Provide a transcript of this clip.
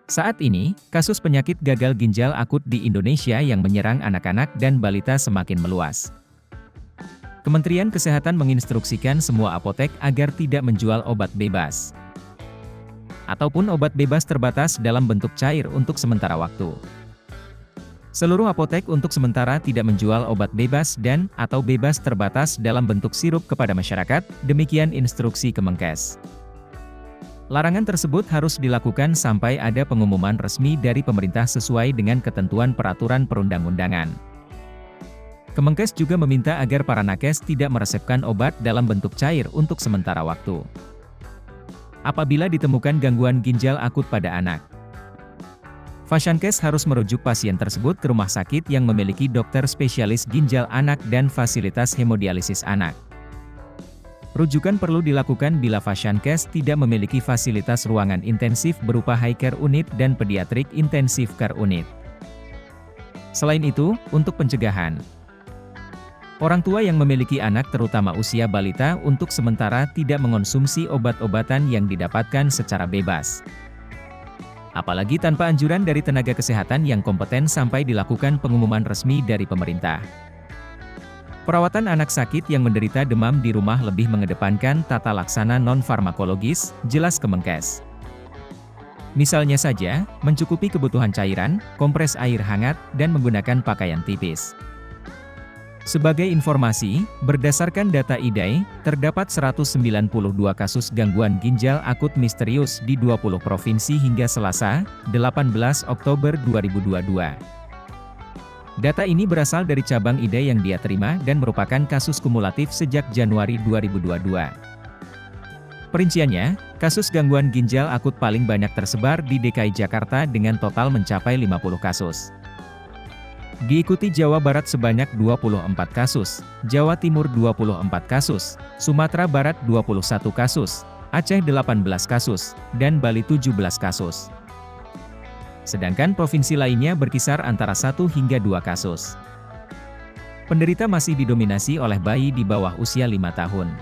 Saat ini, kasus penyakit gagal ginjal akut di Indonesia yang menyerang anak-anak dan balita semakin meluas. Kementerian Kesehatan menginstruksikan semua apotek agar tidak menjual obat bebas ataupun obat bebas terbatas dalam bentuk cair untuk sementara waktu. Seluruh apotek untuk sementara tidak menjual obat bebas dan atau bebas terbatas dalam bentuk sirup kepada masyarakat, demikian instruksi Kemenkes. Larangan tersebut harus dilakukan sampai ada pengumuman resmi dari pemerintah sesuai dengan ketentuan peraturan perundang-undangan. Kemenkes juga meminta agar para nakes tidak meresepkan obat dalam bentuk cair untuk sementara waktu apabila ditemukan gangguan ginjal akut pada anak. Fasiankes harus merujuk pasien tersebut ke rumah sakit yang memiliki dokter spesialis ginjal anak dan fasilitas hemodialisis anak. Rujukan perlu dilakukan bila Fasiankes tidak memiliki fasilitas ruangan intensif berupa high care unit dan pediatric intensive care unit. Selain itu, untuk pencegahan, orang tua yang memiliki anak terutama usia balita untuk sementara tidak mengonsumsi obat-obatan yang didapatkan secara bebas. Apalagi tanpa anjuran dari tenaga kesehatan yang kompeten sampai dilakukan pengumuman resmi dari pemerintah. Perawatan anak sakit yang menderita demam di rumah lebih mengedepankan tata laksana non-farmakologis, jelas Kemenkes. Misalnya saja, mencukupi kebutuhan cairan, kompres air hangat, dan menggunakan pakaian tipis. Sebagai informasi, berdasarkan data IDAI, terdapat 192 kasus gangguan ginjal akut misterius di 20 provinsi hingga Selasa, 18 Oktober 2022. Data ini berasal dari cabang IDAI yang dia terima dan merupakan kasus kumulatif sejak Januari 2022. Perinciannya, kasus gangguan ginjal akut paling banyak tersebar di DKI Jakarta dengan total mencapai 50 kasus. Diikuti Jawa Barat sebanyak 24 kasus, Jawa Timur 24 kasus, Sumatera Barat 21 kasus, Aceh 18 kasus, dan Bali 17 kasus. Sedangkan provinsi lainnya berkisar antara 1 hingga 2 kasus. Penderita masih didominasi oleh bayi di bawah usia 5 tahun.